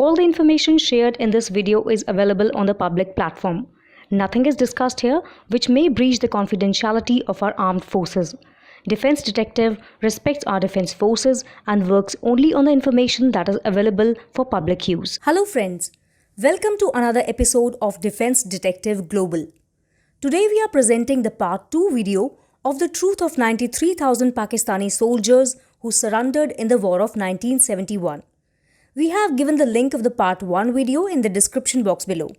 All the information shared in this video is available on the public platform. Nothing is discussed here which may breach the confidentiality of our armed forces. Defense Detective respects our defense forces and works only on the information that is available for public use. Hello friends, welcome to another episode of Defense Detective Global. Today we are presenting the Part 2 video of the truth of 93,000 Pakistani soldiers who surrendered in the war of 1971. We have given the link of the Part 1 video in the description box below.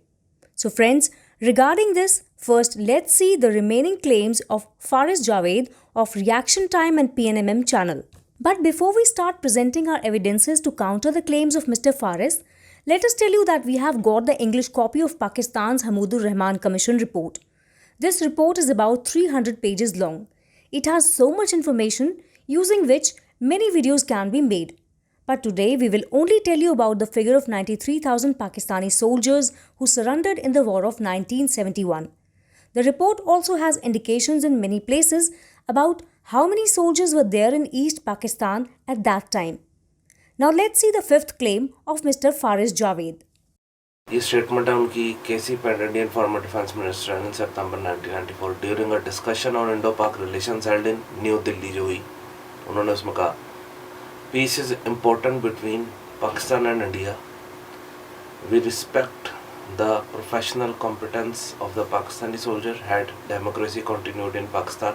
So friends, regarding this, first let's see the remaining claims of Faris Javed of Reaction Time and PNMM channel. But before we start presenting our evidences to counter the claims of Mr. Faris, let us tell you that we have got the English copy of Pakistan's Hamoodur Rahman Commission report. This report is about 300 pages long. It has so much information using which many videos can be made. But today we will only tell you about the figure of 93,000 Pakistani soldiers who surrendered in the war of 1971. The report also has indications in many places about how many soldiers were there in East Pakistan at that time. Now let's see the fifth claim of Mr. Faris Javed. This statement है उनकी KC Pant Indian former defence minister in September 1994 during a discussion on Indo Pak relations held in New Delhi जो हुई. उन्होंने उसमें कहा Peace is important between Pakistan and India. We respect the professional competence of the Pakistani soldier had democracy continued in Pakistan.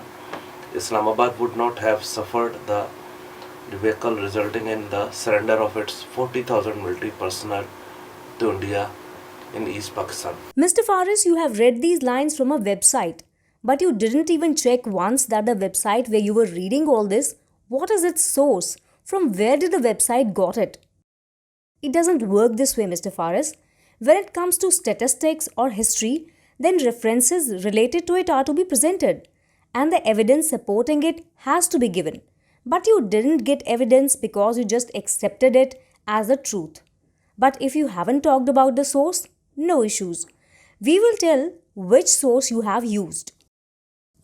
Islamabad would not have suffered the debacle resulting in the surrender of its 40,000 military personnel to India in East Pakistan. Mr. Faris, you have read these lines from a website, but you didn't even check once that the website where you were reading all this, what is its source? From where did the website got it? It doesn't work this way, Mr. Faris. When it comes to statistics or history, then references related to it are to be presented, and the evidence supporting it has to be given. But you didn't get evidence because you just accepted it as the truth. But if you haven't talked about the source, no issues. We will tell which source you have used.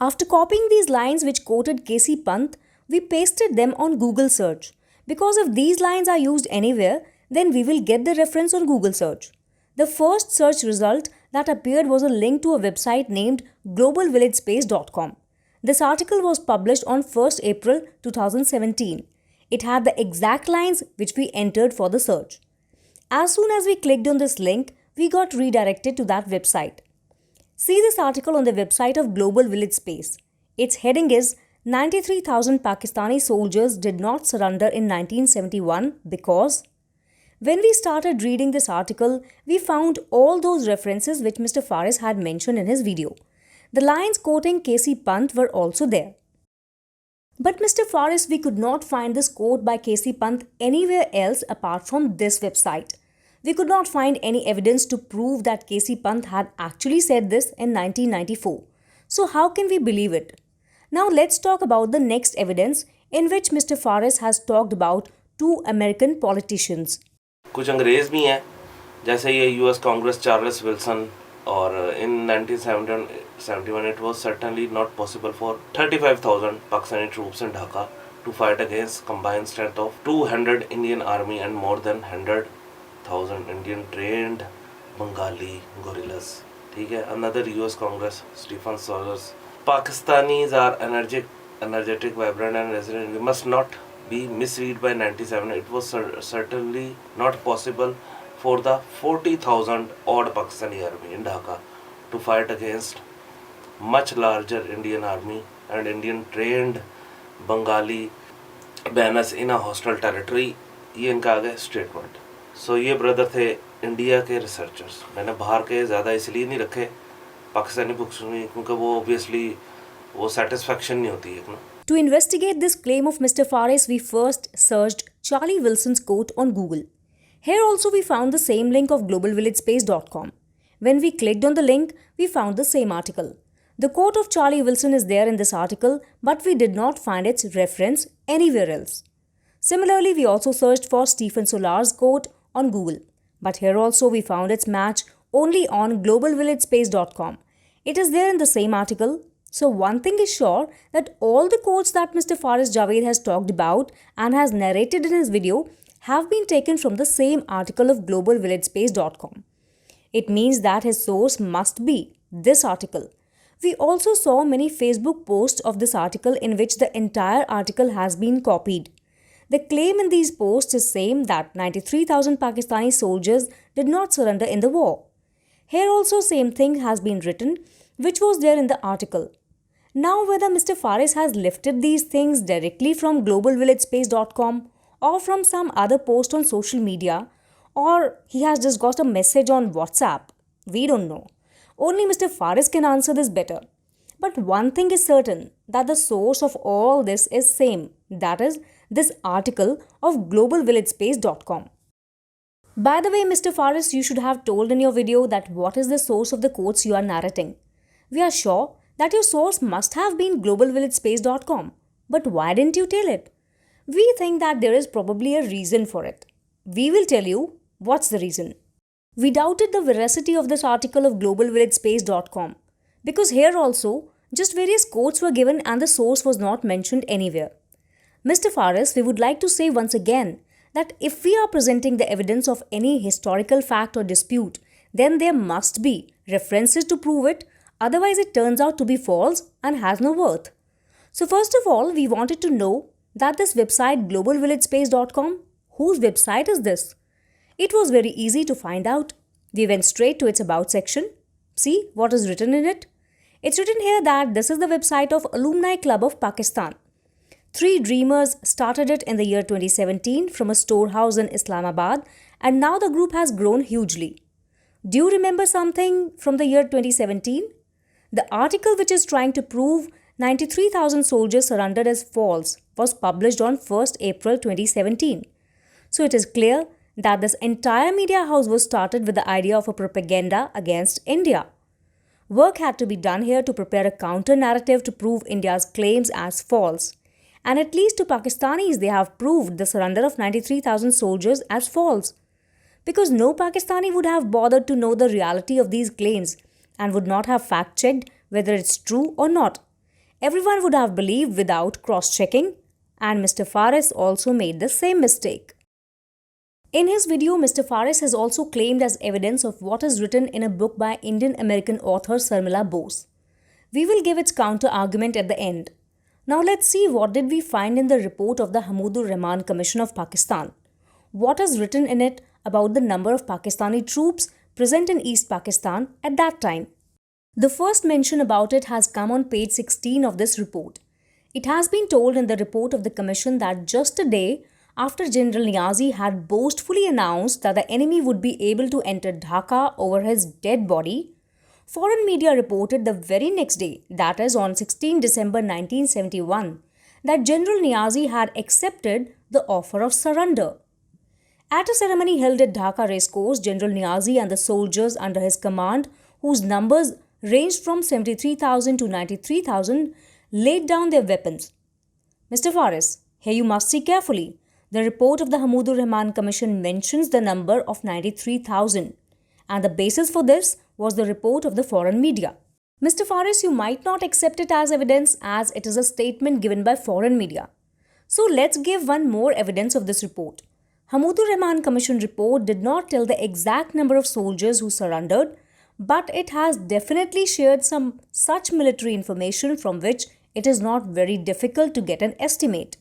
After copying these lines which quoted K.C. Pant, we pasted them on Google search. Because if these lines are used anywhere, then we will get the reference on Google search. The first search result that appeared was a link to a website named globalvillagespace.com. This article was published on 1st April 2017. It had the exact lines which we entered for the search. As soon as we clicked on this link, we got redirected to that website. See this article on the website of Global Village Space. Its heading is 93,000 Pakistani soldiers did not surrender in 1971 because... When we started reading this article, we found all those references which Mr. Faris had mentioned in his video. The lines quoting K.C. Pant were also there. But Mr. Faris, we could not find this quote by K.C. Pant anywhere else apart from this website. We could not find any evidence to prove that K.C. Pant had actually said this in 1994. So how can we believe it? Now let's talk about the next evidence in which Mr. Faris has talked about two American politicians. कुछ अंग्रेज भी हैं जैसे ये US Congress Charles Wilson और in 1971 it was certainly not possible for 35,000 Pakistani troops in Dhaka to fight against combined strength of 200 Indian army and more than 100,000 Indian trained Bengali guerrillas. ठीक है. Another US Congress Stephen Saunders. Pakistanis are energetic, vibrant and resilient. We must not be misread by 97. It was certainly not possible for the 40,000 odd Pakistani army in Dhaka to fight against much larger Indian army and Indian trained Bengali banners in a hostile territory. ये इनका आगे statement. सो ये brother थे India के researchers. मैंने बाहर के ज़्यादा इसलिए नहीं रखे पाकिस्तानी बुक्स में क्योंकि वो ऑब्वियसली वो सेटिस्फैक्शन नहीं होती है ना. To investigate this claim of Mr. Faris, we first searched Charlie Wilson's quote on Google. Here also we found the same link of globalvillagespace.com. When we clicked on the link, we found the same article. The quote of Charlie Wilson is there in this article, but we did not find its reference anywhere else. Similarly, we also searched for Stephen Solar's quote on Google, but here also we found its match only on globalvillagespace.com. It is there in the same article. So one thing is sure that all the quotes that Mr. Faris Javed has talked about and has narrated in his video have been taken from the same article of globalvillagespace.com. It means that his source must be this article. We also saw many Facebook posts of this article in which the entire article has been copied. The claim in these posts is same that 93,000 Pakistani soldiers did not surrender in the war. Here also same thing has been written, which was there in the article. Now whether Mr. Faris has lifted these things directly from globalvillagespace.com or from some other post on social media, or he has just got a message on WhatsApp, we don't know. Only Mr. Faris can answer this better. But one thing is certain, that the source of all this is same, that is this article of globalvillagespace.com. By the way, Mr. Faris, you should have told in your video that what is the source of the quotes you are narrating. We are sure that your source must have been globalvillagespace.com. But why didn't you tell it? We think that there is probably a reason for it. We will tell you what's the reason. We doubted the veracity of this article of globalvillagespace.com because here also just various quotes were given and the source was not mentioned anywhere. Mr. Faris, we would like to say once again that if we are presenting the evidence of any historical fact or dispute, then there must be references to prove it, otherwise it turns out to be false and has no worth. So first of all, we wanted to know that this website globalvillagespace.com, whose website is this? It was very easy to find out. We went straight to its About section. See what is written in it? It's written here that this is the website of Alumni Club of Pakistan. 3 dreamers started it in the year 2017 from a storehouse in Islamabad, and now the group has grown hugely. Do you remember something from the year 2017? The article which is trying to prove 93,000 soldiers surrendered as false was published on 1st April 2017. So it is clear that this entire media house was started with the idea of a propaganda against India. Work had to be done here to prepare a counter-narrative to prove India's claims as false. And at least to Pakistanis, they have proved the surrender of 93,000 soldiers as false. Because no Pakistani would have bothered to know the reality of these claims and would not have fact-checked whether it's true or not. Everyone would have believed without cross-checking, and Mr. Faris also made the same mistake. In his video, Mr. Faris has also claimed as evidence of what is written in a book by Indian-American author Sarmila Bose. We will give its counter-argument at the end. Now let's see what did we find in the report of the Hamudur Rahman Commission of Pakistan. What is written in it about the number of Pakistani troops present in East Pakistan at that time. The first mention about it has come on page 16 of this report. It has been told in the report of the Commission that just a day after General Niazi had boastfully announced that the enemy would be able to enter Dhaka over his dead body, foreign media reported the very next day, that is on 16 December 1971, that General Niazi had accepted the offer of surrender. At a ceremony held at Dhaka Racecourse, General Niazi and the soldiers under his command, whose numbers ranged from 73,000 to 93,000, laid down their weapons. Mr. Faris, here you must see carefully. The report of the Hamudur Rahman Commission mentions the number of 93,000, and the basis for this was the report of the foreign media. Mr. Faris, you might not accept it as evidence as it is a statement given by foreign media. So let's give one more evidence of this report. Hamudur Rahman Commission report did not tell the exact number of soldiers who surrendered, but it has definitely shared some such military information from which it is not very difficult to get an estimate.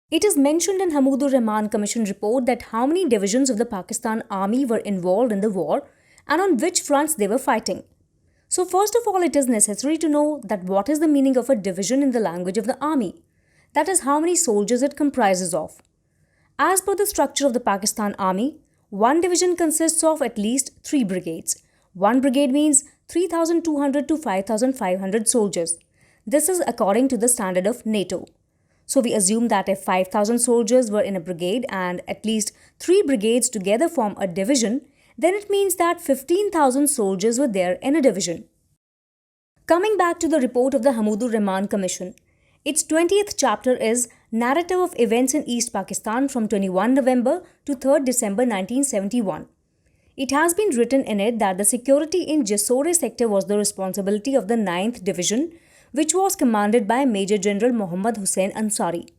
It is mentioned in Hamudur Rahman Commission report that how many divisions of the Pakistan Army were involved in the war and on which fronts they were fighting. So first of all, it is necessary to know that what is the meaning of a division in the language of the army. That is how many soldiers it comprises of. As per the structure of the Pakistan Army, one division consists of at least 3 brigades. One brigade means 3,200 to 5,500 soldiers. This is according to the standard of NATO. So we assume that if 5,000 soldiers were in a brigade and at least 3 brigades together form a division, then it means that 15,000 soldiers were there in a division. Coming back to the report of the Hamudur Rahman Commission, its 20th chapter is Narrative of Events in East Pakistan from 21 November to 3rd December 1971. It has been written in it that the security in Jessore sector was the responsibility of the 9th Division, which was commanded by Major General Muhammad Hussain Ansari.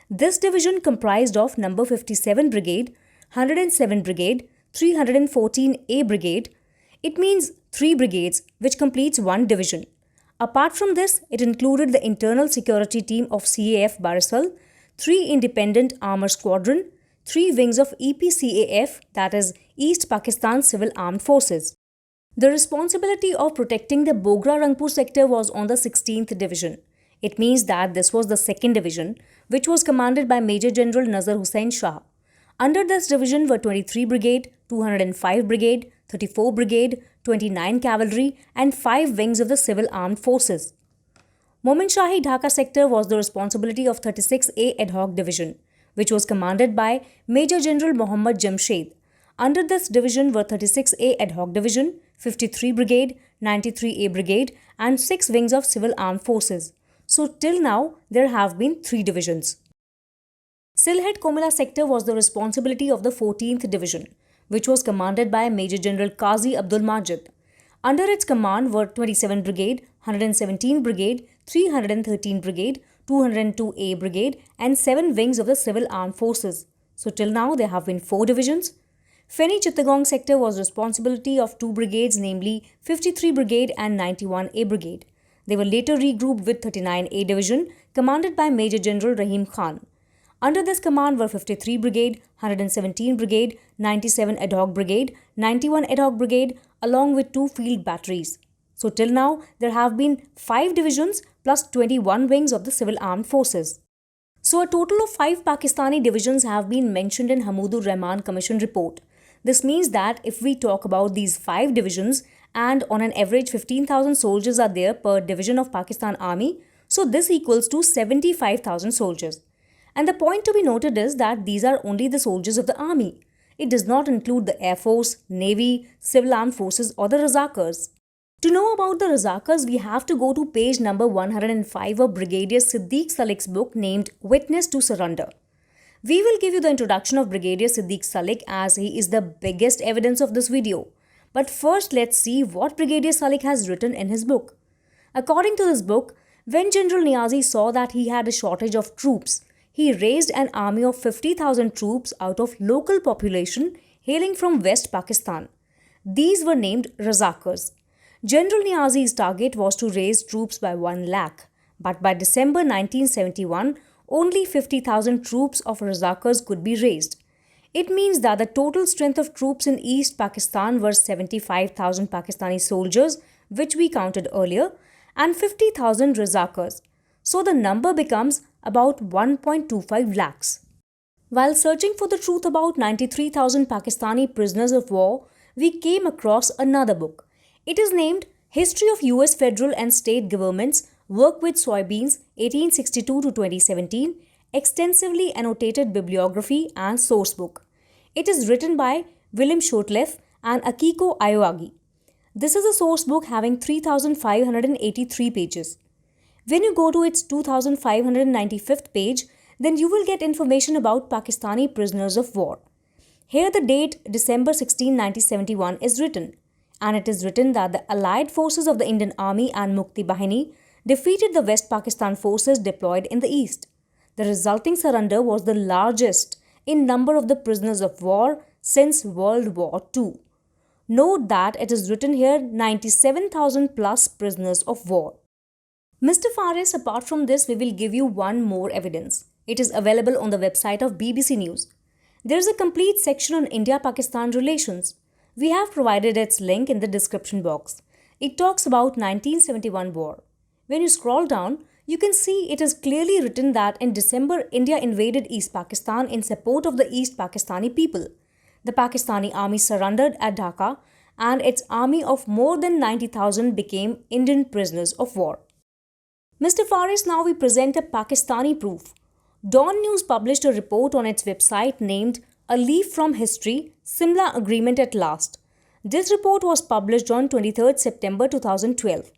This division comprised of number 57 Brigade, 107 Brigade, 314A Brigade. It means 3 brigades, which completes 1 division. Apart from this, it included the internal security team of CAF Bariswal, 3 independent armor squadron, 3 wings of EPCAF, that is East Pakistan Civil Armed Forces. The responsibility of protecting the Bogra Rangpur sector was on the 16th Division. It means that this was the 2nd Division, which was commanded by Major General Nazar Hussain Shah. Under this division were 23 Brigade, 205 Brigade, 34 Brigade, 29 Cavalry and 5 wings of the Civil Armed Forces. Momin Shahi Dhaka sector was the responsibility of 36A Ad Hoc Division, which was commanded by Major General Mohammad Jamshed. Under this division were 36A Ad Hoc Division, 53 Brigade, 93A Brigade and 6 wings of Civil Armed Forces. So till now, there have been 3 divisions. Sylhet Komila sector was the responsibility of the 14th Division, which was commanded by Major General Qazi Abdul Majid. Under its command were 27 Brigade, 117 Brigade, 313 Brigade, 202A Brigade and 7 wings of the Civil Armed Forces. So till now there have been 4 divisions. Feni Chittagong sector was responsibility of 2 brigades, namely 53 Brigade and 91A Brigade. They were later regrouped with 39A Division, commanded by Major General Rahim Khan. Under this command were 53 Brigade, 117 Brigade, 97 Ad Hoc Brigade, 91 Ad Hoc Brigade along with 2 field batteries. So till now, there have been 5 divisions plus 21 wings of the Civil Armed Forces. So a total of 5 Pakistani divisions have been mentioned in Hamudur Rahman Commission report. This means that if we talk about these 5 divisions and on an average 15,000 soldiers are there per division of Pakistan Army, so this equals to 75,000 soldiers. And the point to be noted is that these are only the soldiers of the army. It does not include the Air Force, Navy, Civil Armed Forces or the Razakars. To know about the Razakars, we have to go to page number 105 of Brigadier Siddiq Salik's book named Witness to Surrender. We will give you the introduction of Brigadier Siddiq Salik as he is the biggest evidence of this video. But first, let's see what Brigadier Salik has written in his book. According to this book, when General Niazi saw that he had a shortage of troops, he raised an army of 50,000 troops out of local population hailing from West Pakistan. These were named Razakars. General Niazi's target was to raise troops by 1 lakh, but by December 1971, only 50,000 troops of Razakars could be raised. It means that the total strength of troops in East Pakistan were 75,000 Pakistani soldiers, which we counted earlier, and 50,000 Razakars. So the number becomes about 1.25 lakhs. While searching for the truth about 93,000 Pakistani prisoners of war, we came across another book. It is named History of US Federal and State Governments Work with Soybeans 1862 to 2017, extensively annotated bibliography and source book. It is written by Willem Shotleff and Akiko Ayoagi. This is a source book having 3,583 pages. When you go to its 2595th page, then you will get information about Pakistani prisoners of war. Here the date December 16, 1971 is written, and it is written that the allied forces of the Indian Army and Mukti Bahini defeated the West Pakistan forces deployed in the east. The resulting surrender was the largest in number of the prisoners of war since World War II. Note that it is written here 97,000 plus prisoners of war. Mr. Faris, apart from this, we will give you one more evidence. It is available on the website of BBC News. There is a complete section on India-Pakistan relations. We have provided its link in the description box. It talks about 1971 war. When you scroll down, you can see it is clearly written that in December, India invaded East Pakistan in support of the East Pakistani people. The Pakistani army surrendered at Dhaka and its army of more than 90,000 became Indian prisoners of war. Mr. Faris, now we present a Pakistani proof. Dawn News published a report on its website named A Leaf from History, Simla Agreement at Last. This report was published on 23rd September 2012.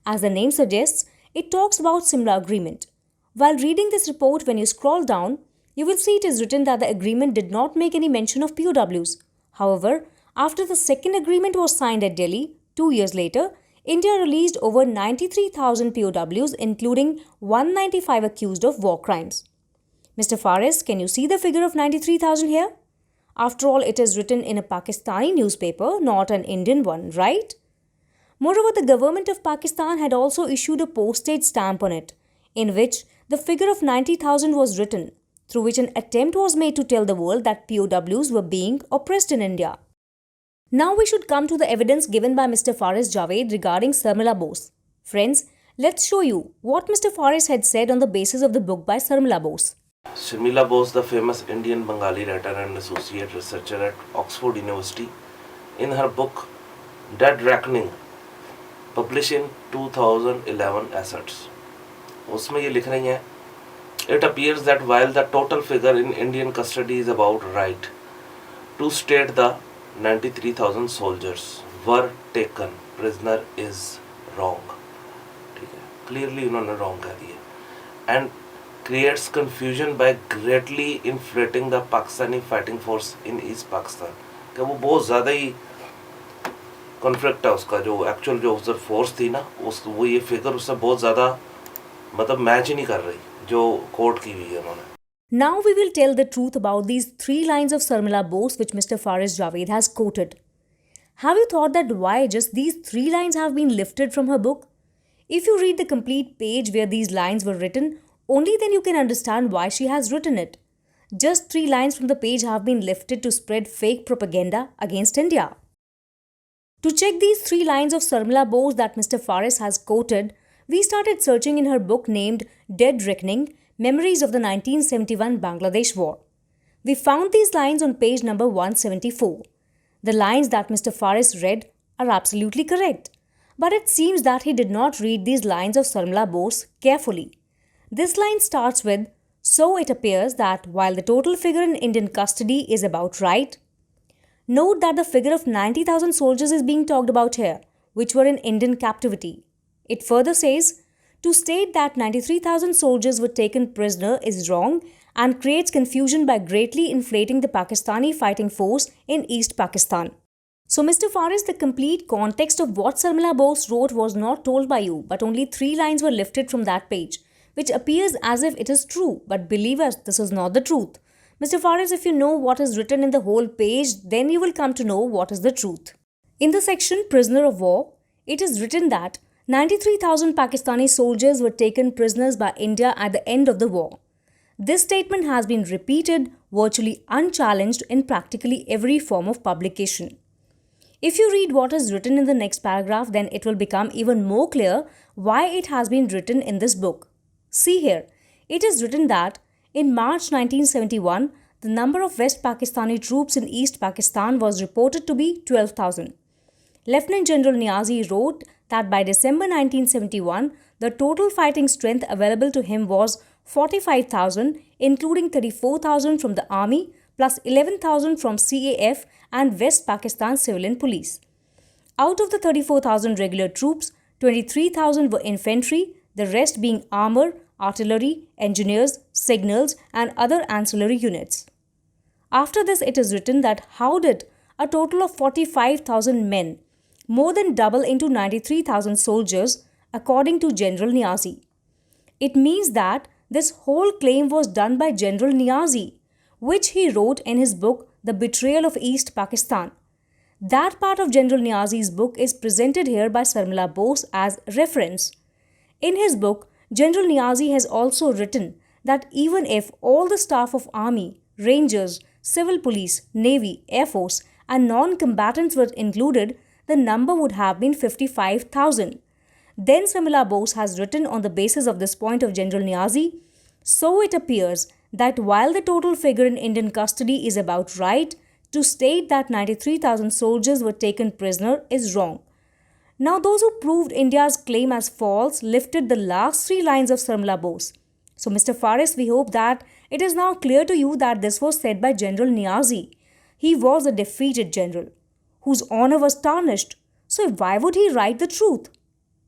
As the name suggests, it talks about Simla Agreement. While reading this report, when you scroll down, you will see it is written that the agreement did not make any mention of POWs. However, after the second agreement was signed at Delhi, 2 years later, India released over 93,000 POWs, including 195 accused of war crimes. Mr. Faris, can you see the figure of 93,000 here? After all, it is written in a Pakistani newspaper, not an Indian one, right? Moreover, the government of Pakistan had also issued a postage stamp on it, in which the figure of 90,000 was written, through which an attempt was made to tell the world that POWs were being oppressed in India. Now we should come to the evidence given by Mr. Faris Javed regarding Sarmila Bose. Friends, let's show you what Mr. Faris had said on the basis of the book by Sarmila Bose. Sharmila Bose, the famous Indian Bengali writer and associate researcher at Oxford University, in her book Dead Reckoning, published in 2011 Assets, उसमें ये लिख रही हैं, it appears that while the total figure in Indian custody is about right, to state the 93,000 soldiers were taken prisoner is wrong. ठीक है, clearly उन्होंने wrong कह दिया, and creates confusion by greatly inflating the Pakistani fighting force in East Pakistan. कि वो बहुत ज़्यादा ही conflict है उसका, जो एक्चुअल जो उस फोर्स थी ना, उस वो ये फिगर उससे बहुत ज़्यादा मतलब मैच ही नहीं कर रही जो कोर्ट की हुई है उन्होंने. Now we will tell the truth about these 3 lines of Sarmila Bose which Mr. Faris Javed has quoted. Have you thought that why just these 3 lines have been lifted from her book? If you read the complete page where these lines were written, only then you can understand why she has written it. Just 3 lines from the page have been lifted to spread fake propaganda against India. To check these 3 lines of Sarmila Bose that Mr. Faris has quoted, we started searching in her book named Dead Reckoning, Memories of the 1971 Bangladesh War. We found these lines on page number 174. The lines that Mr. Faris read are absolutely correct, but it seems that he did not read these lines of Sarmila Bose carefully. This line starts with, "So it appears that while the total figure in Indian custody is about right," note that the figure of 90,000 soldiers is being talked about here, which were in Indian captivity. It further says, to state that 93,000 soldiers were taken prisoner is wrong and creates confusion by greatly inflating the Pakistani fighting force in East Pakistan. So Mr. Faris, the complete context of what Sarmila Bose wrote was not told by you, but only 3 lines were lifted from that page, which appears as if it is true, but believe us, this is not the truth. Mr. Faris, if you know what is written in the whole page, then you will come to know what is the truth. In the section Prisoner of War, it is written that 93,000 Pakistani soldiers were taken prisoners by India at the end of the war. This statement has been repeated virtually unchallenged in practically every form of publication. If you read what is written in the next paragraph, then it will become even more clear why it has been written in this book. See here, it is written that in March 1971, the number of West Pakistani troops in East Pakistan was reported to be 12,000. Lieutenant General Niazi wrote that by December 1971, the total fighting strength available to him was 45,000, including 34,000 from the army plus 11,000 from CAF and West Pakistan Civilian Police. Out of the 34,000 regular troops, 23,000 were infantry, the rest being armor, artillery, engineers, signals and other ancillary units. After this, it is written that how did a total of 45,000 men more than double into 93,000 soldiers, according to General Niazi. It means that this whole claim was done by General Niazi, which he wrote in his book The Betrayal of East Pakistan. That part of General Niazi's book is presented here by Sarmila Bose as reference. In his book, General Niazi has also written that even if all the staff of Army, Rangers, Civil Police, Navy, Air Force and non-combatants were included, the number would have been 55,000. Then Sarmila Bose has written on the basis of this point of General Niazi, so it appears that while the total figure in Indian custody is about right, to state that 93,000 soldiers were taken prisoner is wrong. Now those who proved India's claim as false lifted the last 3 lines of Sarmila Bose. So Mr. Faris, we hope that it is now clear to you that this was said by General Niazi. He was a defeated general whose honor was tarnished. So why would he write the truth?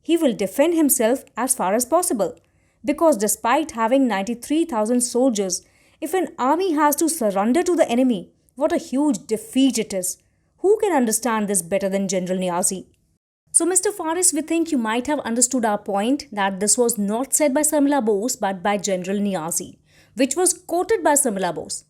He will defend himself as far as possible. Because despite having 93,000 soldiers, if an army has to surrender to the enemy, what a huge defeat it is. Who can understand this better than General Niazi? So Mr. Faris, we think you might have understood our point that this was not said by Sarmila Bose but by General Niazi. which was quoted by Samila Bose.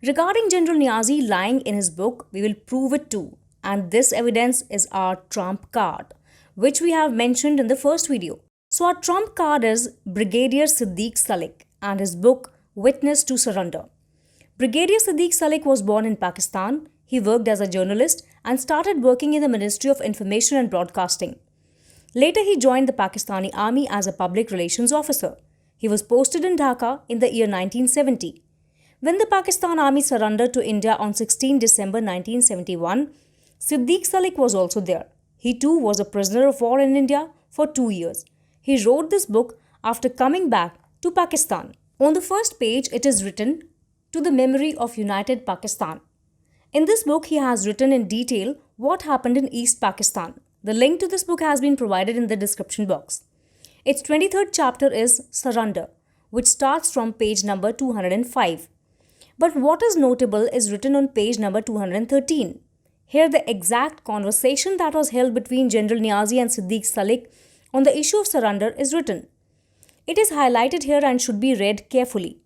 Regarding General Niazi lying in his book, we will prove it too. And this evidence is our trump card, which we have mentioned in the first video. So our trump card is Brigadier Siddiq Salik and his book Witness to Surrender. Brigadier Siddiq Salik was born in Pakistan. He worked as a journalist and started working in the Ministry of Information and Broadcasting. Later, he joined the Pakistani Army as a public relations officer. He was posted in Dhaka in the year 1970. When the Pakistan Army surrendered to India on 16 December 1971, Siddiq Salik was also there. He too was a prisoner of war in India for 2 years. He wrote this book after coming back to Pakistan. On the first page, it is written, "To the memory of United Pakistan." In this book, he has written in detail what happened in East Pakistan. The link to this book has been provided in the description box. Its 23rd chapter is Surrender, which starts from page number 205. But what is notable is written on page number 213. Here the exact conversation that was held between General Niazi and Siddiq Salik on the issue of surrender is written. It is highlighted here and should be read carefully.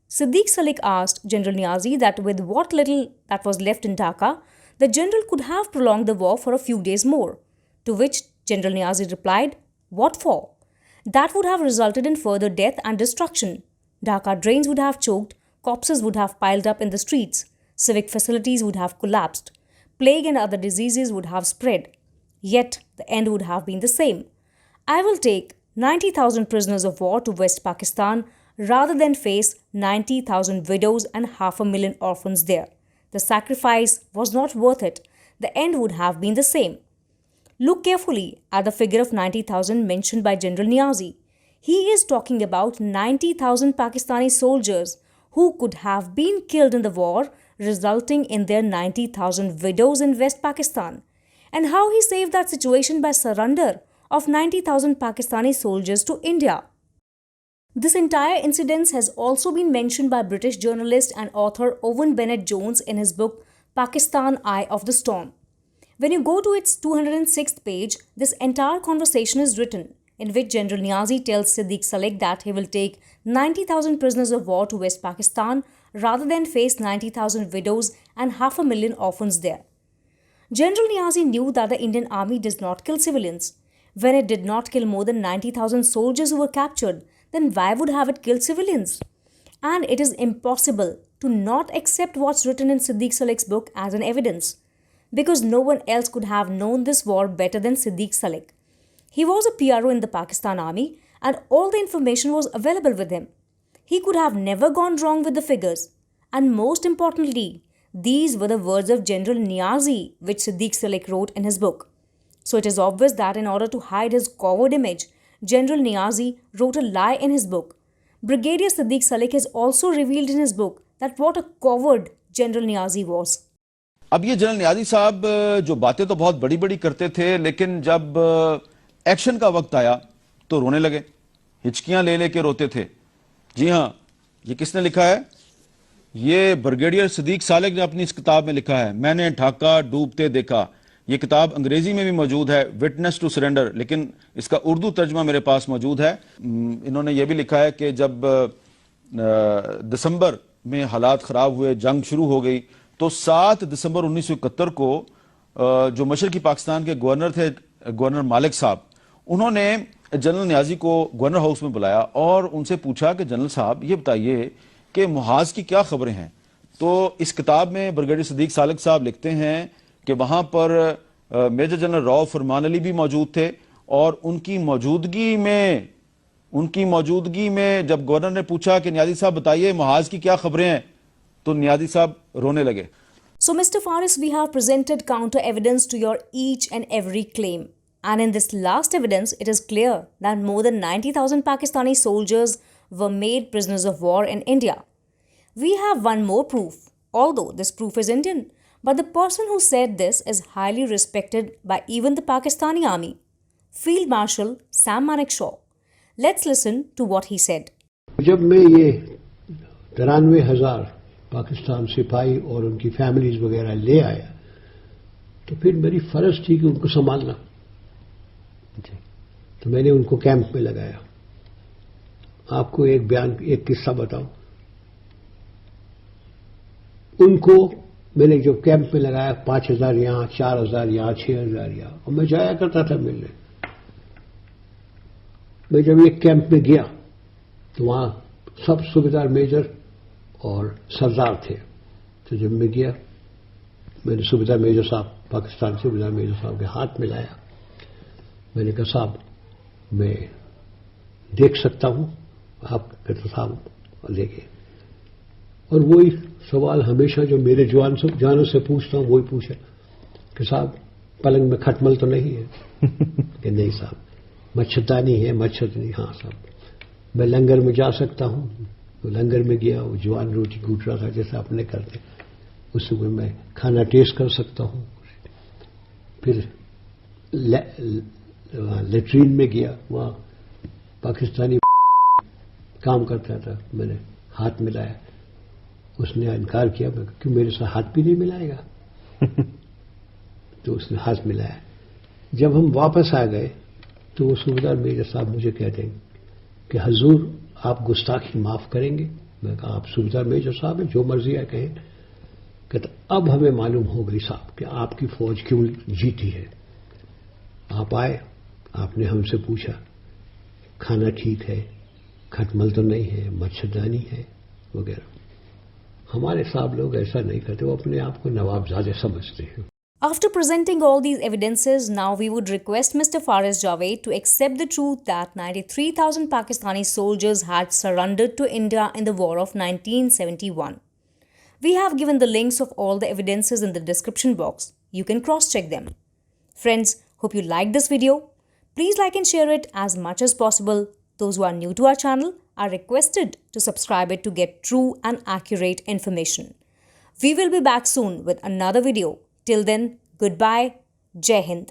Siddiq Salik asked General Niazi that with what little that was left in Dhaka, the general could have prolonged the war for a few days more. To which General Niazi replied, "What for? That would have resulted in further death and destruction. Dhaka drains would have choked, corpses would have piled up in the streets, civic facilities would have collapsed, plague and other diseases would have spread. Yet the end would have been the same. I will take 90,000 prisoners of war to West Pakistan rather than face 90,000 widows and 500,000 orphans there. The sacrifice was not worth it. The end would have been the same." Look carefully at the figure of 90,000 mentioned by General Niazi. He is talking about 90,000 Pakistani soldiers who could have been killed in the war, resulting in their 90,000 widows in West Pakistan, and how he saved that situation by surrender of 90,000 Pakistani soldiers to India. This entire incident has also been mentioned by British journalist and author Owen Bennett-Jones in his book Pakistan Eye of the Storm. When you go to its 206th page, this entire conversation is written, in which General Niazi tells Siddiq Salik that he will take 90,000 prisoners of war to West Pakistan rather than face 90,000 widows and 500,000 orphans there. General Niazi knew that the Indian army does not kill civilians. When it did not kill more than 90,000 soldiers who were captured, then why would have it killed civilians? And it is impossible to not accept what's written in Siddiq Salik's book as an evidence, because no one else could have known this war better than Siddiq Salik. He was a PRO in the Pakistan Army and all the information was available with him. He could have never gone wrong with the figures. And most importantly, these were the words of General Niazi which Siddiq Salik wrote in his book. So it is obvious that in order to hide his coward image, General Niazi wrote a lie in his book. Brigadier Siddiq Salik has also revealed in his book that what a coward General Niazi was. अब ये general Niazi साहब जो बातें तो बहुत बड़ी बड़ी करते थे, लेकिन जब एक्शन का वक्त आया तो रोने लगे, हिचकियां ले लेके रोते थे। जी हाँ, ये किसने लिखा है? ये ब्रिगेडियर सिद्दीक सालिक ने अपनी इस किताब में लिखा है, मैंने ढाका डूबते देखा। ये किताब अंग्रेजी में भी मौजूद है, विटनेस टू सरेंडर, लेकिन इसका उर्दू तर्जमा मेरे पास मौजूद है। इन्होंने ये भी लिखा है कि जब दिसंबर में हालात खराब हुए, जंग शुरू हो गई, तो 7 दिसंबर 1971 को जो मशरकी पाकिस्तान के गवर्नर थे, गवर्नर मालिक साहब, उन्होंने जनरल नियाजी को गवर्नर हाउस में बुलाया और उनसे पूछा कि जनरल साहब ये बताइए कि मुहाज की क्या खबरें हैं। तो इस किताब में ब्रिगेडियर सिद्दीक सालिक साहब लिखते हैं कि वहां पर मेजर जनरल राव फरमान अली भी मौजूद थे और उनकी मौजूदगी में जब गवर्नर ने पूछा कि नियाजी साहब बताइए मुहाज की क्या खबरें हैं, तो नियाजी साहब रोने लगे। So Mr. Faris, we have presented counter evidence to your each and every claim. And in this last evidence, it is clear that more than 90,000 Pakistani soldiers were made prisoners of war in India. We have one more proof, although this proof is Indian, but the person who said this is highly respected by even the Pakistani army, Field Marshal Sam Manekshaw. Let's listen to what he said. जब मैं ये 93,000 पाकिस्तान सिपाही और उनकी families वगैरह ले आया, तो फिर मेरी फर्ज थी कि उनको संभालना। तो मैंने उनको कैंप में लगाया। आपको एक किस्सा बताऊं। उनको मैंने जो कैंप में लगाया 5,000 यहाँ, 4,000 यहाँ, 6,000 यहाँ, और मैं जाया करता था मिलने। मैं जब एक कैंप में गया तो वहां सब सूबेदार मेजर और सरदार थे। तो जब मैं गया, मैंने सूबेदार मेजर साहब, पाकिस्तान सूबेदार मेजर साहब के हाथ मिलाया। मैंने कहा साहब मैं देख सकता हूं? आप कहते साहब लेके। और वही सवाल हमेशा जो मेरे जानों से पूछता हूं वही पूछा कि साहब पलंग में खटमल तो नहीं है? कि नहीं साहब। मच्छरदानी है? मच्छरदानी, हाँ साहब। मैं लंगर में जा सकता हूं? तो लंगर में गया, वो जवान रोटी कूट रहा था जैसे अपने करते, उसमें मैं खाना टेस्ट कर सकता हूं। फिर लेट्रीन में गया, वहां पाकिस्तानी काम करता था, मैंने हाथ मिलाया, उसने इनकार किया। मैं क्यों मेरे साथ हाथ भी नहीं मिलाएगा? तो उसने हाथ मिलाया। जब हम वापस आ गए तो वो सूबेदार मेजर साहब मुझे कहते हैं कि हजूर आप गुस्ताखी माफ करेंगे? मैं कहा आप सूबेदार मेजर साहब हैं, जो मर्जी है कहें। कहते अब हमें मालूम हो गई साहब कि आपकी फौज क्यों जीती है। आप आए, आपने हमसे पूछा खाना ठीक है, खटमल तो नहीं है, मच्छरदानी है वगैरह। हमारे साहब लोग ऐसा नहीं करते, वो अपने आप को नवाबजादे समझते हैं। After presenting all these evidences, now we would request Mr. Faris Javed to accept the truth that 93,000 Pakistani soldiers had surrendered to India in the war of 1971. We have given the links of all the evidences in the description box. You can cross-check them. Friends, hope you liked this video. Please like and share it as much as possible. Those who are new to our channel are requested to subscribe it to get true and accurate information. We will be back soon with another video. Till then, goodbye. Jai Hind.